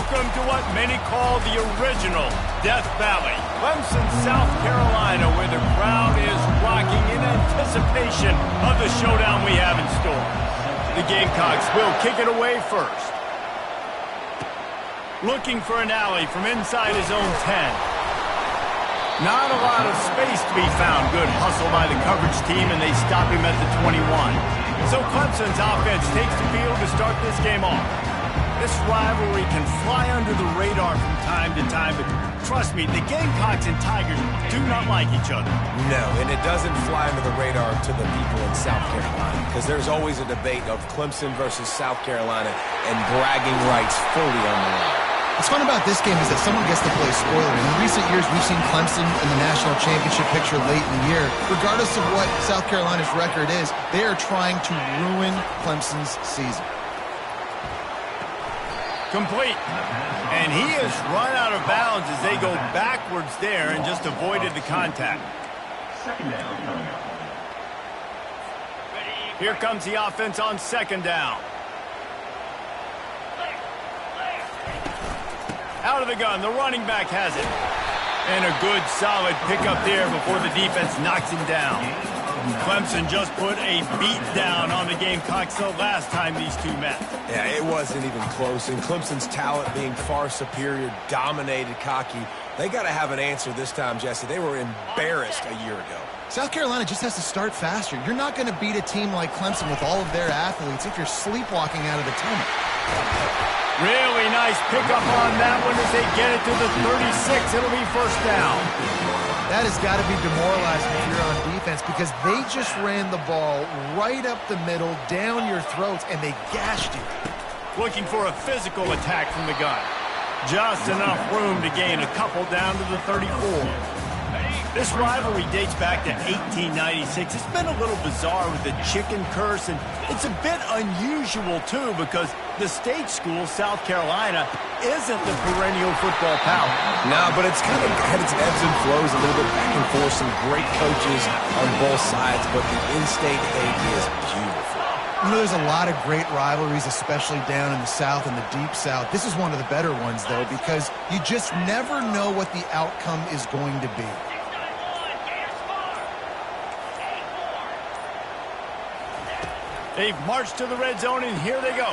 Welcome to what many call the original Death Valley, Clemson, South Carolina, where the crowd is rocking in anticipation of the showdown we have in store. The Gamecocks will kick it away first. Looking for an alley from inside his own 10. Not a lot of space to be found. Good hustle by the coverage team, and they stop him at the 21. So Clemson's offense takes the field to start this game off. This rivalry can fly under the radar from time to time, but trust me, the Gamecocks and Tigers do not like each other. No, and it doesn't fly under the radar to the people in South Carolina, because there's always a debate of Clemson versus South Carolina and bragging rights fully on the line. What's fun about this game is that someone gets to play spoiler. In recent years, we've seen Clemson in the national championship picture late in the year. Regardless of what South Carolina's record is, they are trying to ruin Clemson's season. Complete. And he has run out of bounds as they go backwards there and just avoided the contact. Second down coming up. Here comes the offense on second down. Out of the gun, the running back has it. And a good, solid pickup there before the defense knocks him down. Clemson just put a beat down on the Gamecocks the last time these two met. Yeah, it wasn't even close, and Clemson's talent being far superior dominated Cocky. They got to have an answer this time, Jesse. They were embarrassed a year ago. South Carolina just has to start faster. You're not going to beat a team like Clemson with all of their athletes if you're sleepwalking out of the tunnel. Really nice pickup on that one as they get it to the 36. It'll be first down. That has got to be demoralizing if you're on defense, because they just ran the ball right up the middle, down your throats, and they gashed you. Looking for a physical attack from the gun. Just enough room to gain a couple down to the 34. This rivalry dates back to 1896. It's been a little bizarre with the chicken curse, and it's a bit unusual, too, because the state school, South Carolina, isn't the perennial football power. No, but it's kind of had its ebbs and flows, a little bit back and forth, some great coaches on both sides, but the in-state hate is beautiful. You know, there's a lot of great rivalries, especially down in the South and the Deep South. This is one of the better ones, though, because you just never know what the outcome is going to be. They've marched to the red zone, and here they go.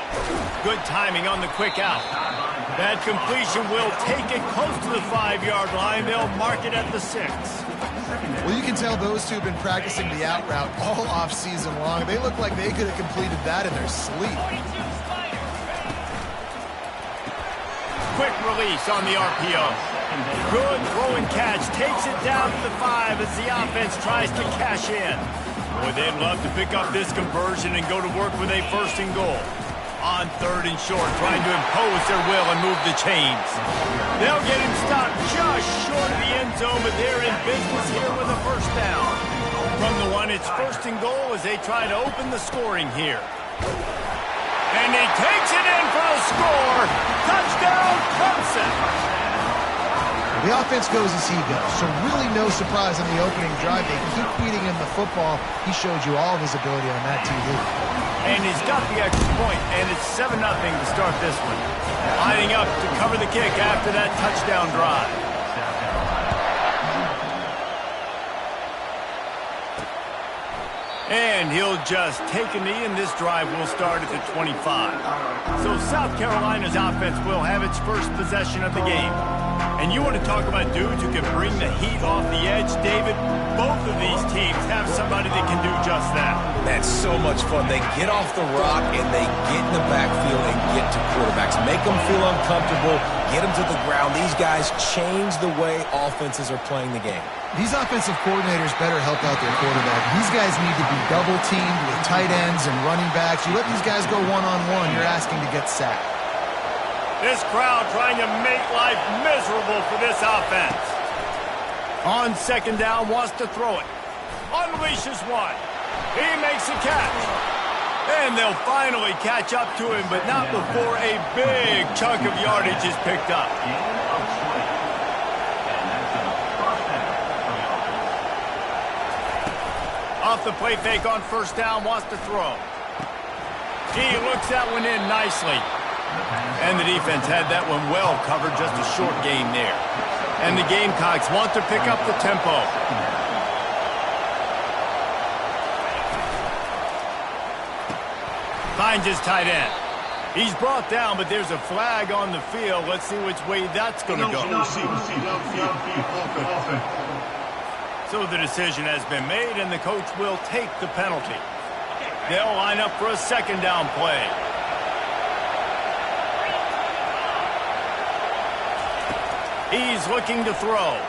Good timing on the quick out. That completion will take it close to the 5-yard line. They'll mark it at the 6. Well, you can tell those two have been practicing the out route all off season long. They look like they could have completed that in their sleep. Quick release on the RPO. Good throw and catch. Takes it down to the 5 as the offense tries to cash in. Boy, they'd love to pick up this conversion and go to work with a first and goal. On third and short, trying to impose their will and move the chains. They'll get him stopped just short of the end zone, but they're in business here with a first down. From the one, it's first and goal as they try to open the scoring here. And he takes it in for the score. Touchdown, Clemson. The offense goes as he goes, so really no surprise on the opening drive. They keep feeding him the football. He showed you all of his ability on that TV. And he's got the extra point, and it's 7-0 to start this one. Lining up to cover the kick after that touchdown drive. And he'll just take a knee, and this drive will start at the 25. So South Carolina's offense will have its first possession of the game. And you want to talk about dudes who can bring the heat off the edge, David? Both of these teams have somebody that can do just that. That's so much fun. They get off the rock, and they get in the backfield and get to quarterbacks. Make them feel uncomfortable, get them to the ground. These guys change the way offenses are playing the game. These offensive coordinators better help out their quarterback. These guys need to be double-teamed with tight ends and running backs. You let these guys go one-on-one, you're asking to get sacked. This crowd trying to make life miserable for this offense. On second down, wants to throw it. Unleashes one. He makes a catch. And they'll finally catch up to him, but not before a big chunk of yardage is picked up. Off the play fake on first down, wants to throw. He looks that one in nicely. And the defense had that one well covered, just a short gain there. And the Gamecocks want to pick up the tempo. Finds his tight end. He's brought down, but there's a flag on the field. Let's see which way that's going to go. So the decision has been made, and the coach will take the penalty. They'll line up for a second down play. He's looking to throw.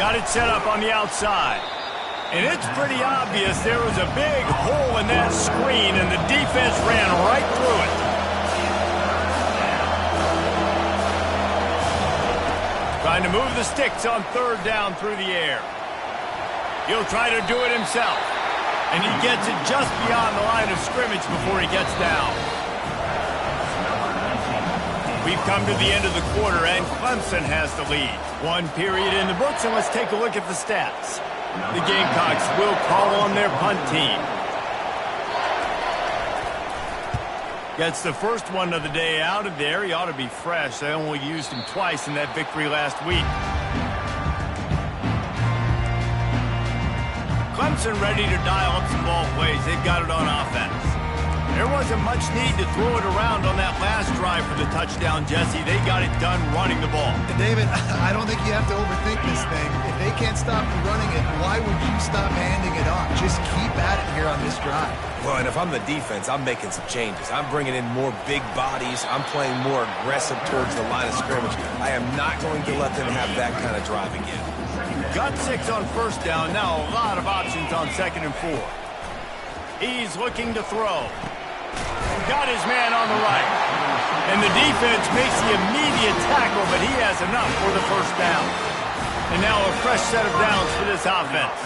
Got it set up on the outside. And it's pretty obvious there was a big hole in that screen, and the defense ran right through it. Trying to move the sticks on third down through the air. He'll try to do it himself. And he gets it just beyond the line of scrimmage before he gets down. We've come to the end of the quarter, and Clemson has the lead. One period in the books, and let's take a look at the stats. The Gamecocks will call on their punt team. Gets the first one of the day out of there. He ought to be fresh. They only used him twice in that victory last week. Clemson ready to dial up some ball plays. They've got it on offense. There wasn't much need to throw it around on that last drive for the touchdown, Jesse. They got it done running the ball. And David, I don't think you have to overthink this thing. If they can't stop you running it, why would you stop handing it off? Just keep at it here on this drive. Well, and if I'm the defense, I'm making some changes. I'm bringing in more big bodies. I'm playing more aggressive towards the line of scrimmage. I am not going to let them have that kind of drive again. Got 6 on first down. Now a lot of options on 2nd and 4. He's looking to throw. Got his man on the right. And the defense makes the immediate tackle, but he has enough for the first down. And now a fresh set of downs for this offense.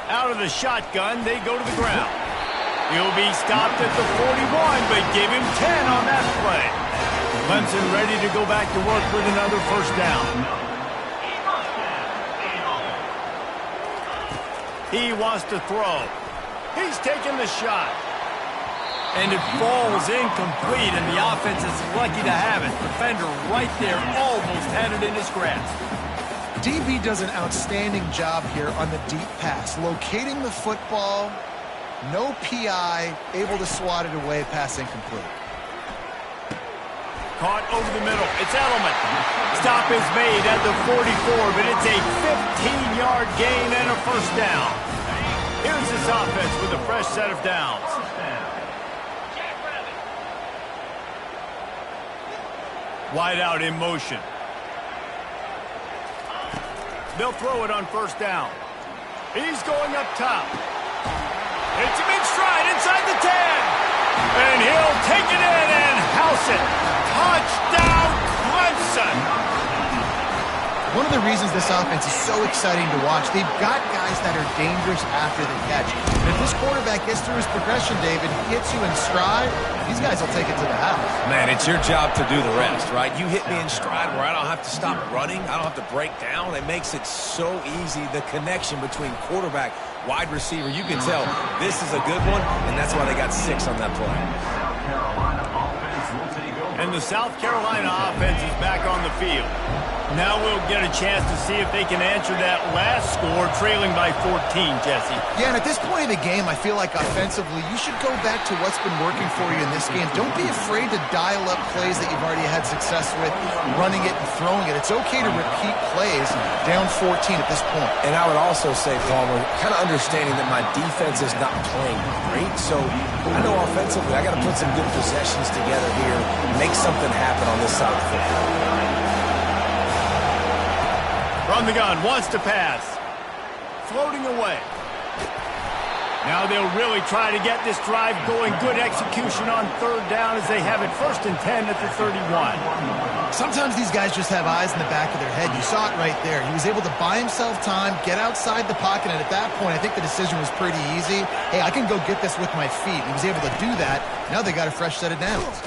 Out of the shotgun, they go to the ground. He'll be stopped at the 41, but give him 10 on that play. Clemson ready to go back to work with another first down. He wants to throw. He's taking the shot. And it falls incomplete, and the offense is lucky to have it. Defender right there almost had it in his grasp. DB does an outstanding job here on the deep pass. Locating the football, no PI, able to swat it away, pass incomplete. Caught over the middle. It's Edelman. Stop is made at the 44, but it's a 15-yard gain and a first down. Here's this offense with a fresh set of downs. Wide out in motion. They'll throw it on first down. He's going up top. It's him in stride inside the 10. And he'll take it in and house it. Touchdown, Clemson. One of the reasons this offense is so exciting to watch, they've got guys that are dangerous after the catch. And if this quarterback gets through his progression, David, hits you in stride, these guys will take it to the house. Man, it's your job to do the rest, right? You hit me in stride where I don't have to stop running. I don't have to break down. It makes it so easy, the connection between quarterback, wide receiver. You can tell this is a good one, and that's why they got 6 on that play. And the South Carolina offense is back on the field. Now we'll get a chance to see if they can answer that last score, trailing by 14, Jesse. Yeah, and at this point in the game, I feel like offensively, you should go back to what's been working for you in this game. Don't be afraid to dial up plays that you've already had success with, running it and throwing it. It's okay to repeat plays down 14 at this point. And I would also say, Palmer, kind of understanding that my defense is not playing great, so I know offensively I got to put some good possessions together here, make something happen on this side of the football. From the gun, wants to pass. Floating away. Now they'll really try to get this drive going. Good execution on third down as they have it 1st and 10 at the 31. Sometimes these guys just have eyes in the back of their head. You saw it right there. He was able to buy himself time, get outside the pocket, and at that point, I think the decision was pretty easy. Hey, I can go get this with my feet. He was able to do that. Now they got a fresh set of downs.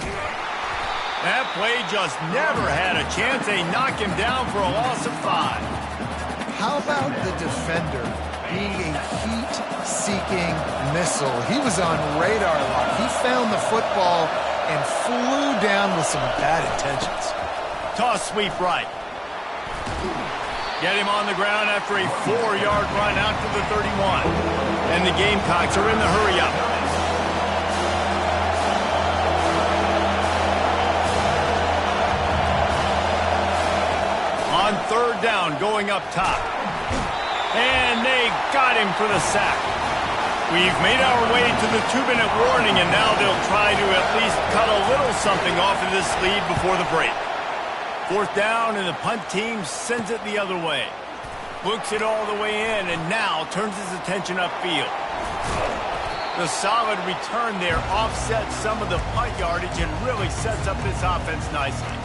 That play just never had a chance. They knock him down for a loss of 5. How about the defender being a heat-seeking missile? He was on radar lock. He found the football and flew down with some bad intentions. Toss sweep right. Get him on the ground after a 4-yard run out to the 31. And the Gamecocks are in the hurry-up. On 3rd down, going up top. And they got him for the sack. We've made our way to the 2-minute warning, and now they'll try to at least cut a little something off of this lead before the break. 4th down, and the punt team sends it the other way. Books it all the way in, and now turns his attention upfield. The solid return there offsets some of the punt yardage and really sets up this offense nicely.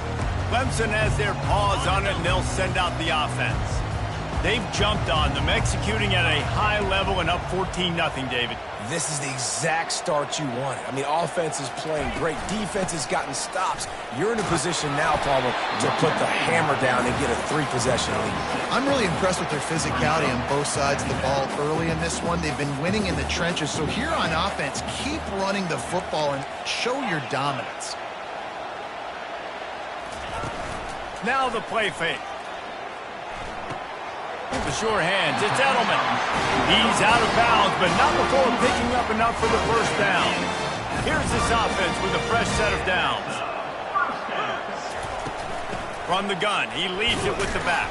Clemson has their paws on it, and they'll send out the offense. They've jumped on them, executing at a high level and up 14-0, David. This is the exact start you wanted. I mean, offense is playing great. Defense has gotten stops. You're in a position now, Palmer, to put the hammer down and get a 3-possession lead. I'm really impressed with their physicality on both sides of the ball early in this one. They've been winning in the trenches. So here on offense, keep running the football and show your dominance. Now the play fake. The sure hands. It's Edelman. He's out of bounds, but not before picking up enough for the 1st down. Here's this offense with a fresh set of downs. From the gun, he leads it with the back.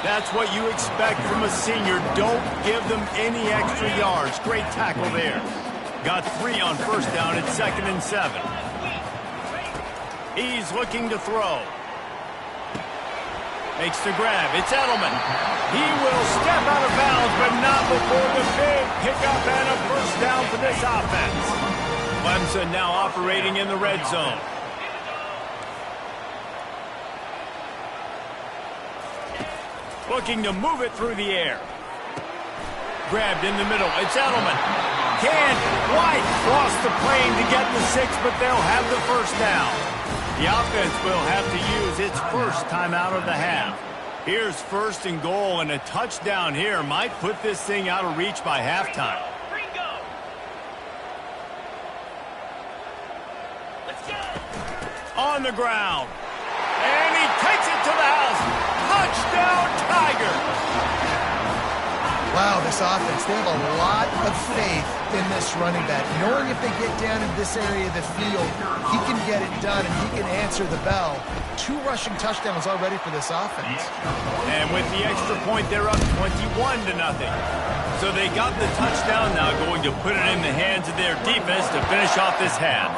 That's what you expect from a senior. Don't give them any extra yards. Great tackle there. Got 3 on 1st down at 2nd and 7. He's looking to throw. Makes the grab. It's Edelman. He will step out of bounds, but not before the big pickup and a 1st down for this offense. Clemson now operating in the red zone. Looking to move it through the air. Grabbed in the middle. It's Edelman. Can't quite cross the plane to get the 6, but they'll have the 1st down. The offense will have to use its first timeout of the half. Here's 1st and goal, and a touchdown here might put this thing out of reach by halftime. On the ground. And he takes it to the house. Touchdown, Tiger! Wow, this offense, they have a lot of faith in this running back. Knowing if they get down in this area of the field, he can get it done and he can answer the bell. 2 rushing touchdowns already for this offense. And with the extra point, they're up 21-0. So they got the touchdown, now going to put it in the hands of their defense to finish off this half.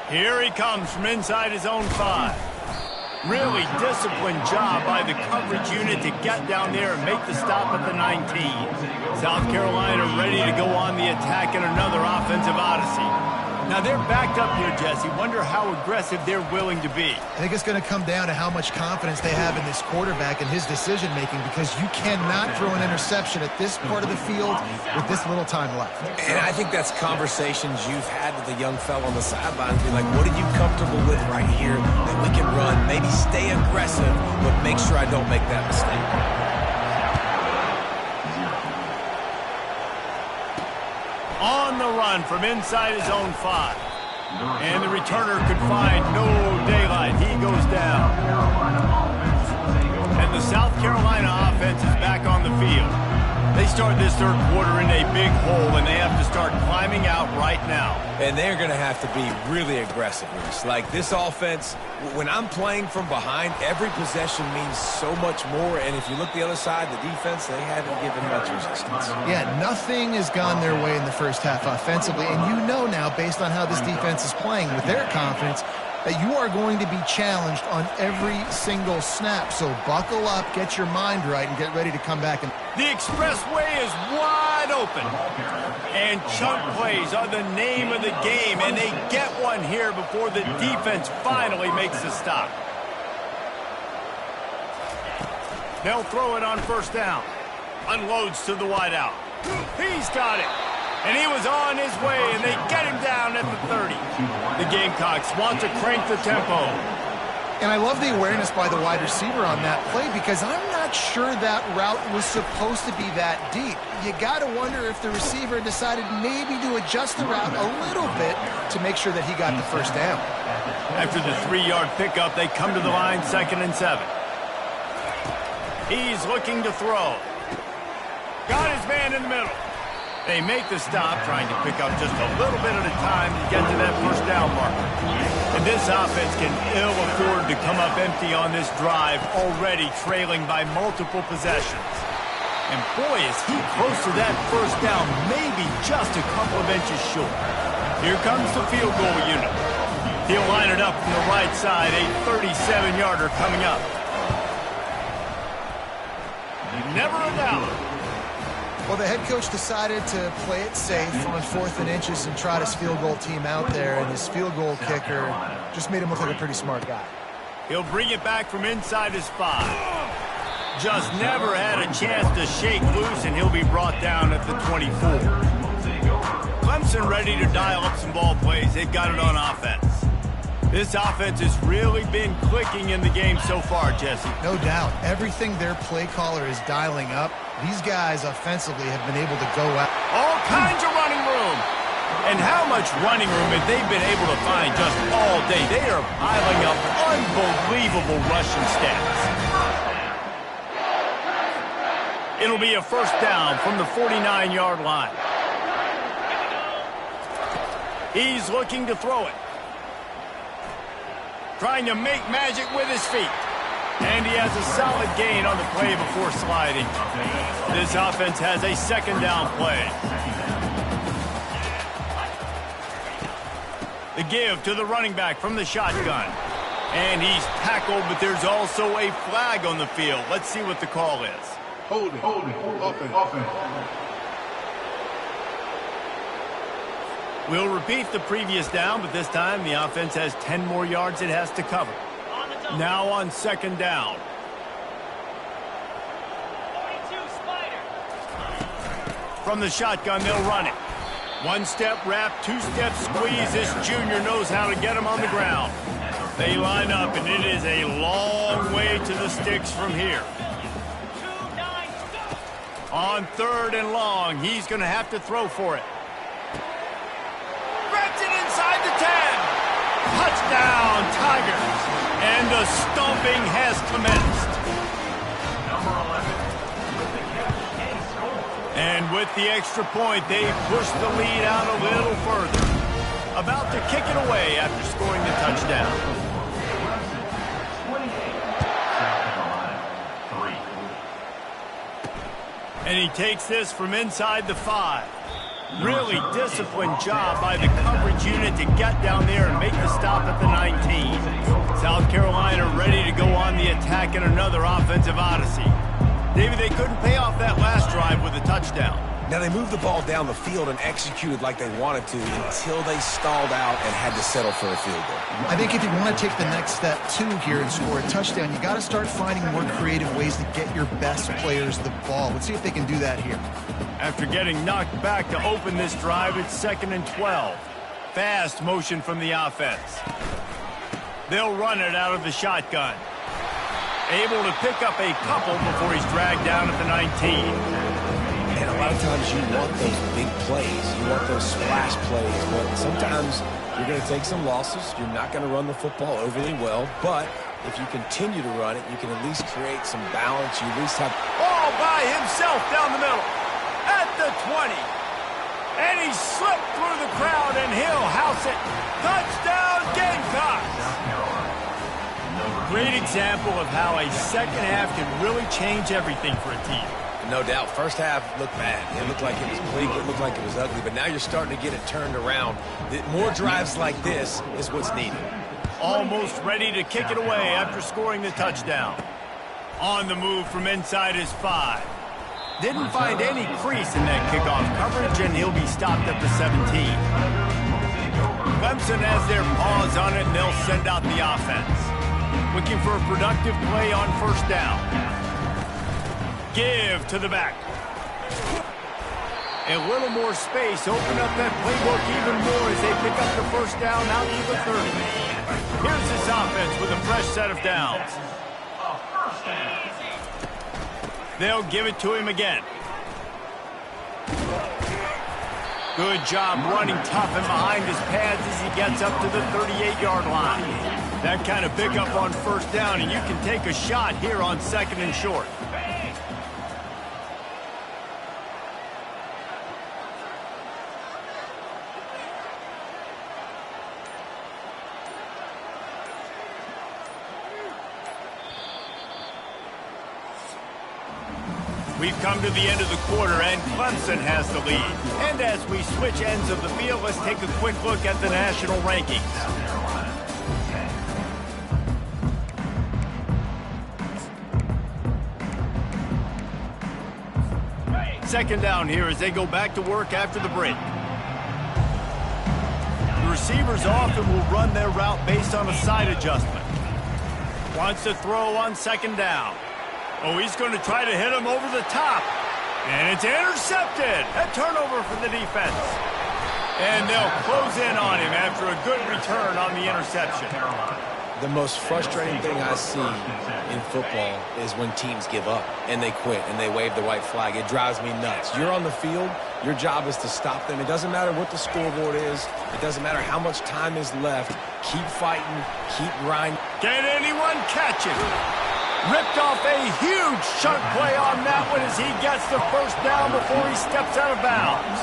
Here he comes from inside his own 5. Really disciplined job by the coverage unit to get down there and make the stop at the 19. South Carolina ready to go on the attack in another offensive odyssey. Now they're backed up here, Jesse. Wonder how aggressive they're willing to be. I think it's going to come down to how much confidence they have in this quarterback and his decision-making, because you cannot throw an interception at this part of the field with this little time left. And I think that's conversations you've had with the young fellow on the sidelines. Be like, what are you comfortable with right here that we can run? Maybe stay aggressive, but make sure I don't make that mistake. On the run from inside his own 5. And the returner could find no daylight. He goes down. And the South Carolina offense is back on the field. They start this 3rd quarter in a big hole, and they have to start climbing out right now. And they're going to have to be really aggressive, Reese. Like, this offense, when I'm playing from behind, every possession means so much more. And if you look the other side, the defense, they haven't given much resistance. Yeah, nothing has gone their way in the first half offensively. And you know now, based on how this defense is playing with their confidence, that you are going to be challenged on every single snap. So buckle up, get your mind right, and get ready to come back. The expressway is wide open. And chunk plays are the name of the game, and they get one here before the defense finally makes the stop. They'll throw it on 1st down. Unloads to the wideout. He's got it. And he was on his way, and they get him down at the 30. The Gamecocks want to crank the tempo. And I love the awareness by the wide receiver on that play, because I'm not not sure that route was supposed to be that deep. You got to wonder if the receiver decided maybe to adjust the route a little bit to make sure that he got the first down. After the 3-yard pickup, they come to the line, 2nd and 7. He's looking to throw. Got his man in the middle. They make the stop, trying to pick up just a little bit at a time to get to that first down marker. And this offense can ill afford to come up empty on this drive, already trailing by multiple possessions. And boy, is he close to that first down, maybe just a couple of inches short. Here comes the field goal unit. He'll line it up from the right side, a 37-yarder coming up. Never a doubt. Well, the head coach decided to play it safe on 4th and inches and trot his field goal team out there, and his field goal kicker just made him look like a pretty smart guy. He'll bring it back from inside his 5. Just never had a chance to shake loose, and he'll be brought down at the 24. Clemson ready to dial up some ball plays. They've got it on offense. This offense has really been clicking in the game so far, Jesse. No doubt. Everything their play caller is dialing up, these guys offensively have been able to go out. All kinds of running room. And how much running room have they been able to find just all day? They are piling up unbelievable rushing stats. It'll be a first down from the 49-yard line. He's looking to throw it. Trying to make magic with his feet. And he has a solid gain on the play before sliding. This offense has a 2nd down play. The give to the running back from the shotgun. And he's tackled, but there's also a flag on the field. Let's see what the call is. Holding, offense. We'll repeat the previous down, but this time the offense has 10 more yards it has to cover. Now on 2nd down. From the shotgun, they'll run it. 1-step wrap, 2-step squeeze. This junior knows how to get him on the ground. They line up, and it is a long way to the sticks from here. On 3rd and long, he's going to have to throw for it. Gets it inside the 10. Touchdown, Tigers. And the stomping has commenced. And with the extra point, they push the lead out a little further. About to kick it away after scoring the touchdown. And he takes this from inside the 5. Really disciplined job by the coverage unit to get down there and make the stop at the 19. South Carolina ready to go on the attack in another offensive odyssey. David, they couldn't pay off that last drive with a touchdown. Now, they moved the ball down the field and executed like they wanted to until they stalled out and had to settle for a field goal. I think if you want to take the next step, too, here and score a touchdown, you got to start finding more creative ways to get your best players the ball. Let's see if they can do that here. After getting knocked back to open this drive, it's 2nd and 12. Fast motion from the offense. They'll run it out of the shotgun. Able to pick up a couple before he's dragged down at the 19. And a lot of times you want those big plays. You want those splash plays. But sometimes you're going to take some losses. You're not going to run the football overly well. But if you continue to run it, you can at least create some balance. You at least have all by himself down the middle. At the 20. And he slipped through the crowd, and he'll house it. Touchdown, Gamecocks! Great example of how a second half can really change everything for a team. No doubt. First half looked bad. It looked like it was bleak. It looked like it was ugly. But now you're starting to get it turned around. More drives like this is what's needed. Almost ready to kick it away after scoring the touchdown. On the move from inside his 5. Didn't find any crease in that kickoff coverage, and he'll be stopped at the 17. Clemson has their paws on it, and they'll send out the offense. Looking for a productive play on 1st down. Give to the back. A little more space. Open up that playbook even more as they pick up the 1st down out to the 30. Here's this offense with a fresh set of downs. They'll give it to him again. Good job running tough and behind his pads as he gets up to the 38-yard line. That kind of pickup on first down, and you can take a shot here on 2nd and short. We've come to the end of the quarter, and Clemson has the lead. And as we switch ends of the field, let's take a quick look at the national rankings. Second down here as they go back to work after the break. The receivers often will run their route based on a side adjustment. Wants to throw on 2nd down. Oh, he's going to try to hit him over the top. And it's intercepted. A turnover for the defense. And they'll close in on him after a good return on the interception. The most frustrating thing I see in football is when teams give up and they quit and they wave the white flag. It drives me nuts. You're on the field. Your job is to stop them. It doesn't matter what the scoreboard is. It doesn't matter how much time is left. Keep fighting. Keep grinding. Can anyone catch it? Ripped off a huge chunk play on that one as he gets the first down before he steps out of bounds.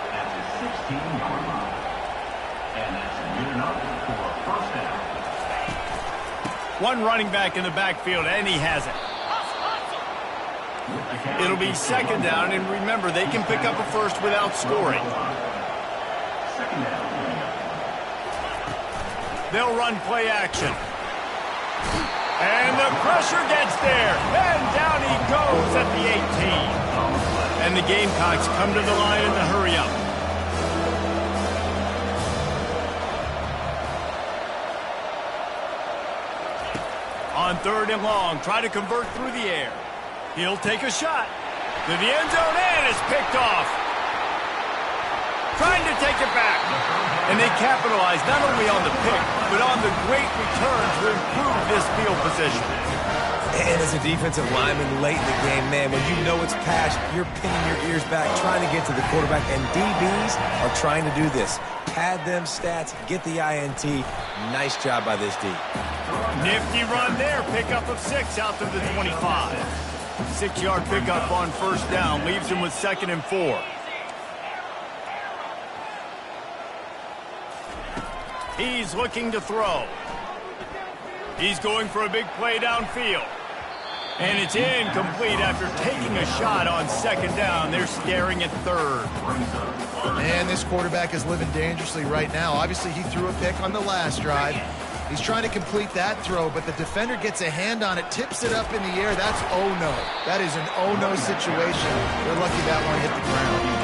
At the 16-yard line. And that's good enough for a first down. One running back in the backfield, and he has it. It'll be 2nd down, and remember, they can pick up a first without scoring. Second down. They'll run play action. And the pressure gets there. And down he goes at the 18. And the Gamecocks come to the line in the hurry up. On 3rd and long, try to convert through the air. He'll take a shot. To the end zone, and it's picked off. Trying to take it back. And they capitalize not only on the pick, but on the great return to improve this field position. And as a defensive lineman late in the game, man, when you know it's pass, you're pinning your ears back, trying to get to the quarterback. And DBs are trying to do this. Pad them stats, get the INT. Nice job by this D. Nifty run there. Pickup of 6 out to the 25. 6-yard pickup on first down. Leaves him with 2nd and 4. He's looking to throw. He's going for a big play downfield. And it's incomplete after taking a shot on 2nd down. They're staring at 3rd. And this quarterback is living dangerously right now. Obviously, he threw a pick on the last drive. He's trying to complete that throw, but the defender gets a hand on it, tips it up in the air. That's oh-no. That is an oh-no situation. They're lucky that one hit the ground.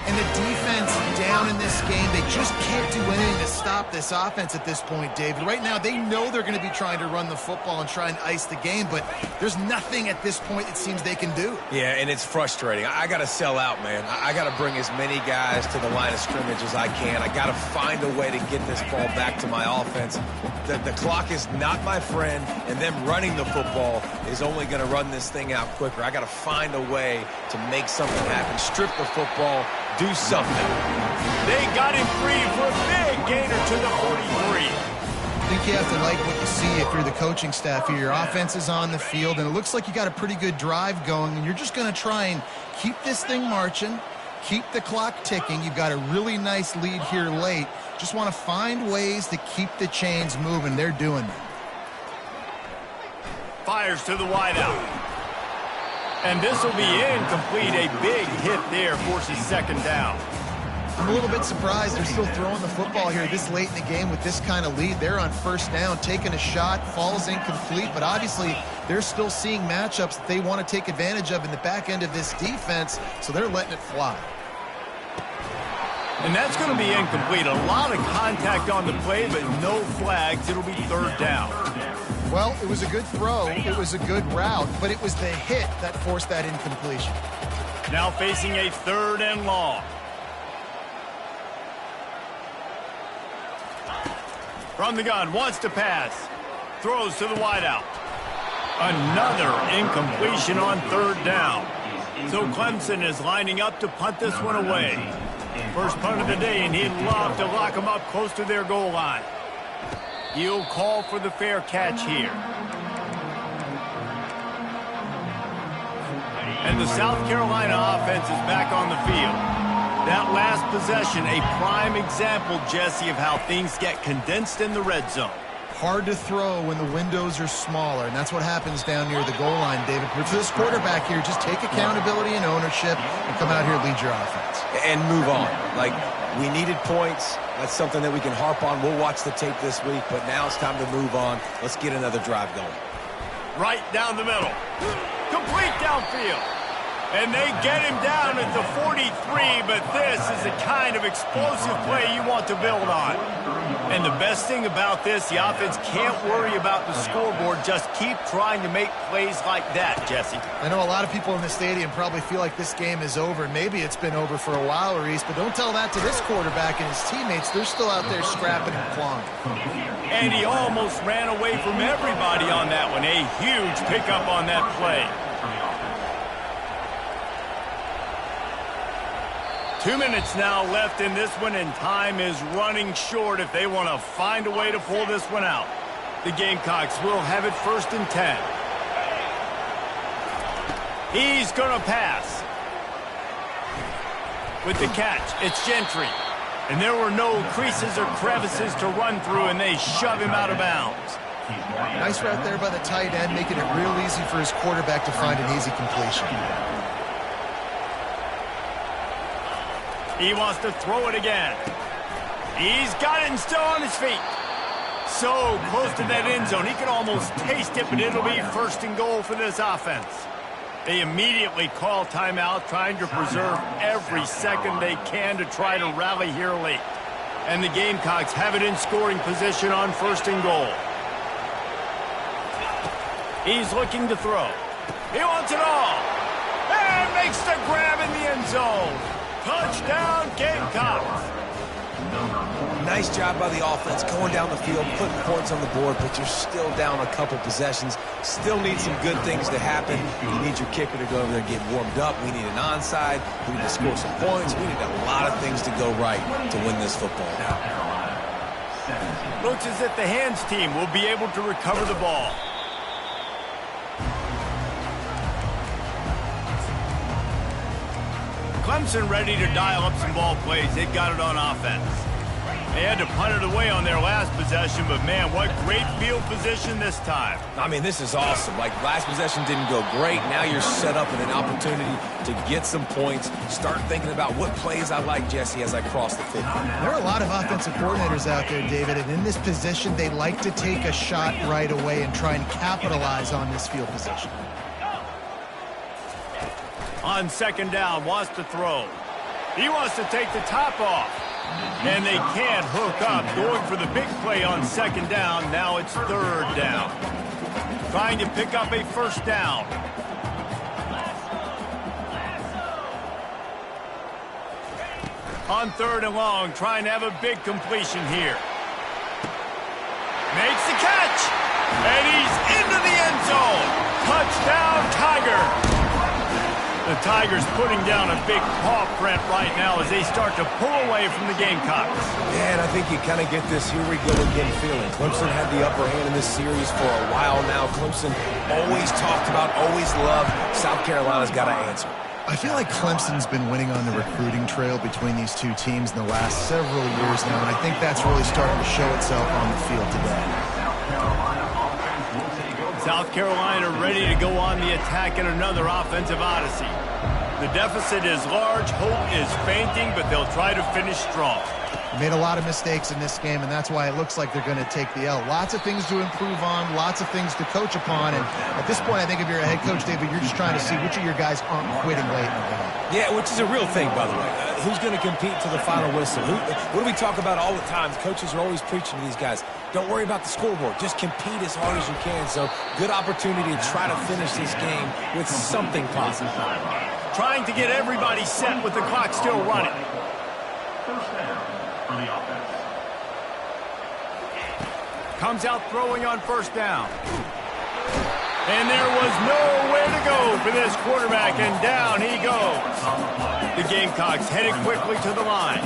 And the defense down in this game, they just can't do anything to stop this offense at this point, David. Right now, they know they're going to be trying to run the football and try and ice the game, but there's nothing at this point it seems they can do. Yeah, and it's frustrating. I got to sell out, man. I got to bring as many guys to the line of scrimmage as I can. I got to find a way to get this ball back to my offense. The clock is not my friend, and them running the football is only going to run this thing out quicker. I got to find a way to make something happen, strip the football, do something. They got him free for a big gainer to the 43. I think you have to like what you see if you're the coaching staff here. Your offense is on the field, and it looks like you got a pretty good drive going, and you're just going to try and keep this thing marching, keep the clock ticking. You've got a really nice lead here late. Just want to find ways to keep the chains moving. They're doing that. Fires to the wideout. And this will be incomplete. A big hit there forces 2nd down. I'm a little bit surprised they're still throwing the football here this late in the game with this kind of lead. They're on first down, taking a shot, falls incomplete, but obviously they're still seeing matchups that they want to take advantage of in the back end of this defense, so they're letting it fly. And that's going to be incomplete. A lot of contact on the play, but no flags. It'll be 3rd down. Well, it was a good throw, it was a good route, but it was the hit that forced that incompletion. Now facing a 3rd and long. From the gun, wants to pass. Throws to the wideout. Another incompletion on third down. So Clemson is lining up to punt this one away. First punt of the day, and he'd love to lock them up close to their goal line. He'll call for the fair catch here. And the South Carolina offense is back on the field. That last possession, a prime example, Jesse, of how things get condensed in the red zone. Hard to throw when the windows are smaller, and that's what happens down near the goal line, David. But for this quarterback here, just take accountability and ownership and come out here and lead your offense. And move on. Like, we needed points. That's something that we can harp on. We'll watch the tape this week, but now it's time to move on. Let's get another drive going. Right down the middle. Complete downfield. And they get him down at the 43, but this is the kind of explosive play you want to build on. And the best thing about this, the offense can't worry about the scoreboard. Just keep trying to make plays like that, Jesse. I know a lot of people in the stadium probably feel like this game is over. Maybe it's been over for a while, Reese, but don't tell that to this quarterback and his teammates. They're still out there scrapping and clawing. And he almost ran away from everybody on that one. A huge pickup on that play. 2 minutes now left in this one, and time is running short if they want to find a way to pull this one out. The Gamecocks will have it 1st and 10. He's going to pass. With the catch, it's Gentry. And there were no creases or crevices to run through, and they shove him out of bounds. Nice route there by the tight end, making it real easy for his quarterback to find an easy completion. He wants to throw it again. He's got it and still on his feet. So close to that end zone. He can almost taste it, but it'll be 1st and goal for this offense. They immediately call timeout, trying to preserve every second they can to try to rally here late. And the Gamecocks have it in scoring position on 1st and goal. He's looking to throw. He wants it all. And makes the grab in the end zone. Touchdown, Gamecocks. Nice job by the offense going down the field, putting points on the board, but you're still down a couple possessions. Still need some good things to happen. You need your kicker to go over there and get warmed up. We need an onside. We need to score some points. We need a lot of things to go right to win this football. Looks as if the hands team will be able to recover the ball. Clemson ready to dial up some ball plays. They got it on offense. They had to punt it away on their last possession, but man, what great field position this time. I mean, this is awesome. Like, last possession didn't go great. Now you're set up in an opportunity to get some points. Start thinking about what plays I like, Jesse, as I cross the 50. There are a lot of offensive coordinators out there, David, and in this position, they like to take a shot right away and try and capitalize on this field position. On 2nd down, wants to throw. He wants to take the top off. And they can't hook up. Going for the big play on 2nd down. Now it's 3rd down. Trying to pick up a 1st down. On 3rd and long, trying to have a big completion here. Makes the catch. And he's into the end zone. Touchdown, Tiger. The Tigers putting down a big paw print right now as they start to pull away from the Gamecocks. Yeah, and I think you kind of get this here we go again feeling. Clemson had the upper hand in this series for a while now. Clemson always talked about, always loved. South Carolina's got to answer. I feel like Clemson's been winning on the recruiting trail between these two teams in the last several years now, and I think that's really starting to show itself on the field today. South Carolina ready to go on the attack in another offensive odyssey. The deficit is large, hope is fainting, but they'll try to finish strong. They made a lot of mistakes in this game, and that's why it looks like they're going to take the L. Lots of things to improve on, lots of things to coach upon, and at this point, I think if you're a head coach, David, you're just trying to see which of your guys aren't quitting late in the game. Yeah, which is a real thing, by the way. Who's going to compete to the final whistle? What do we talk about all the time? Coaches are always preaching to these guys. Don't worry about the scoreboard. Just compete as hard as you can. So, good opportunity to try to finish this game with something positive. Trying to get everybody set with the clock still running. 1st down for the offense. Comes out throwing on 1st down. And there was nowhere to go for this quarterback, and down he goes. The Gamecocks headed quickly to the line.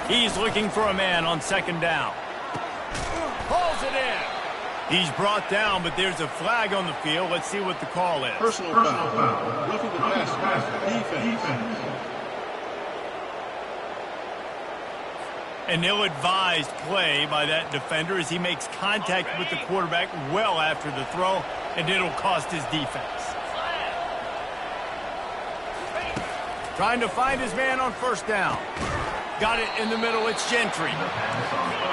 He's looking for a man on second down. Pulls it in. He's brought down, but there's a flag on the field. Let's see what the call is. Personal foul. Roughing the passer. Defense. An ill-advised play by that defender as he makes contact with the quarterback well after the throw, and it'll cost his defense. Trying to find his man on first down. Got it in the middle. It's Gentry.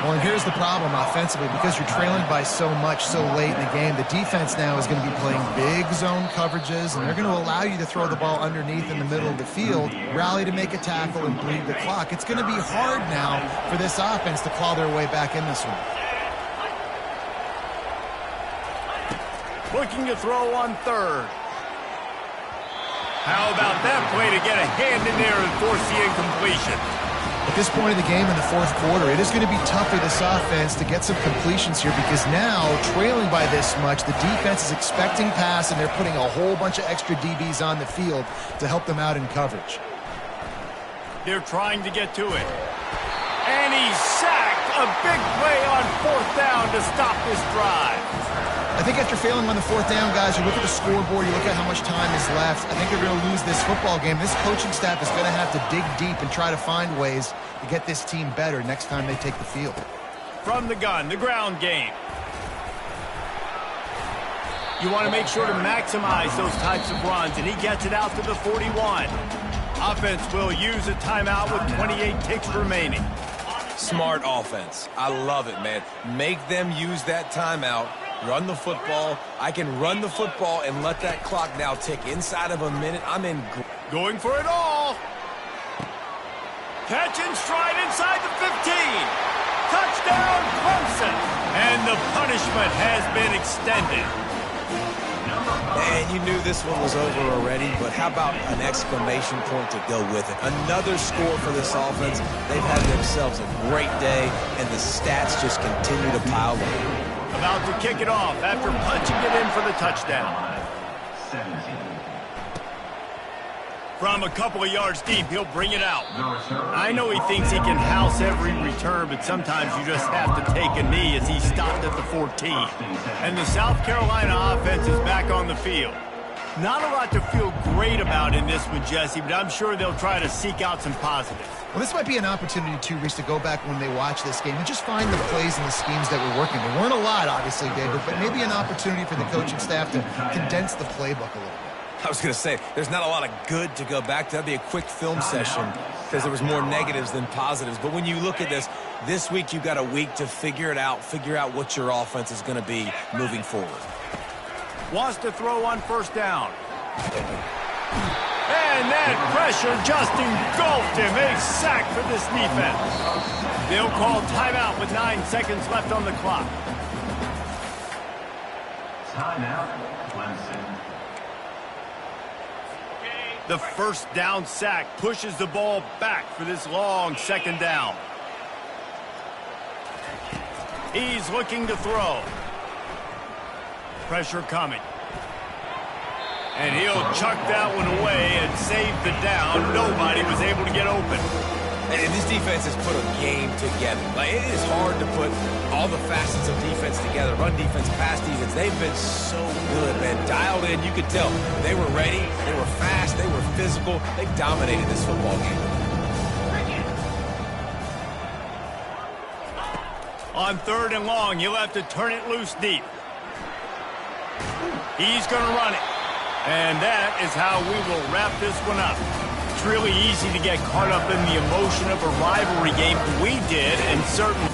Well, and here's the problem offensively. Because you're trailing by so much so late in the game, the defense now is going to be playing big zone coverages, and they're going to allow you to throw the ball underneath in the middle of the field, rally to make a tackle, and bleed the clock. It's going to be hard now for this offense to claw their way back in this one. Looking to throw on third. How about that play to get a hand in there and force the incompletion? At this point in the game in the fourth quarter, it is going to be tough for this offense to get some completions here because now, trailing by this much, the defense is expecting pass and they're putting a whole bunch of extra DBs on the field to help them out in coverage. They're trying to get to it. And he's sacked. A big play on fourth down to stop this drive. I think after failing on the fourth down, guys, you look at the scoreboard, you look at how much time is left. I think they're going to lose this football game. This coaching staff is going to have to dig deep and try to find ways to get this team better next time they take the field. From the gun, the ground game. You want to make sure to maximize those types of runs, and he gets it out to the 41. Offense will use a timeout with 28 ticks remaining. Smart offense. I love it, man. Make them use that timeout. Run the football. I can run the football and let that clock now tick inside of a minute. I'm in. Going for it all. Catch and stride inside the 15. Touchdown, Clemson. And the punishment has been extended. Man, you knew this one was over already, but how about an exclamation point to go with it? Another score for this offense. They've had themselves a great day, and the stats just continue to pile up. About to kick it off after punching it in for the touchdown. 17. From a couple of yards deep, he'll bring it out. I know he thinks he can house every return, but sometimes you just have to take a knee as he stopped at the 14. And the South Carolina offense is back on the field. Not a lot to feel great about in this one, Jesse, but I'm sure they'll try to seek out some positives. Well, this might be an opportunity, too, Reese, to go back when they watch this game and just find the plays and the schemes that were working. There weren't a lot, obviously, David, but maybe an opportunity for the coaching staff to condense the playbook a little bit. I was going to say, there's not a lot of good to go back to. That'd be a quick film session because there was more negatives than positives. But when you look at this week you've got a week to figure it out, figure out what your offense is going to be moving forward. Wants to throw on first down. And that pressure just engulfed him. A sack for this defense. They'll call timeout with 9 seconds left on the clock. Timeout, Clemson. The first down sack pushes the ball back for this long second down. He's looking to throw. Pressure coming. And he'll chuck that one away and save the down. Nobody was able to get open. And this defense has put a game together. Like, it is hard to put all the facets of defense together. Run defense, pass defense. They've been so good, man. Dialed in. You could tell they were ready. They were fast. They were physical. They dominated this football game. On third and long, he'll have to turn it loose deep. He's going to run it. And that is how we will wrap this one up. It's really easy to get caught up in the emotion of a rivalry game. We did, and certainly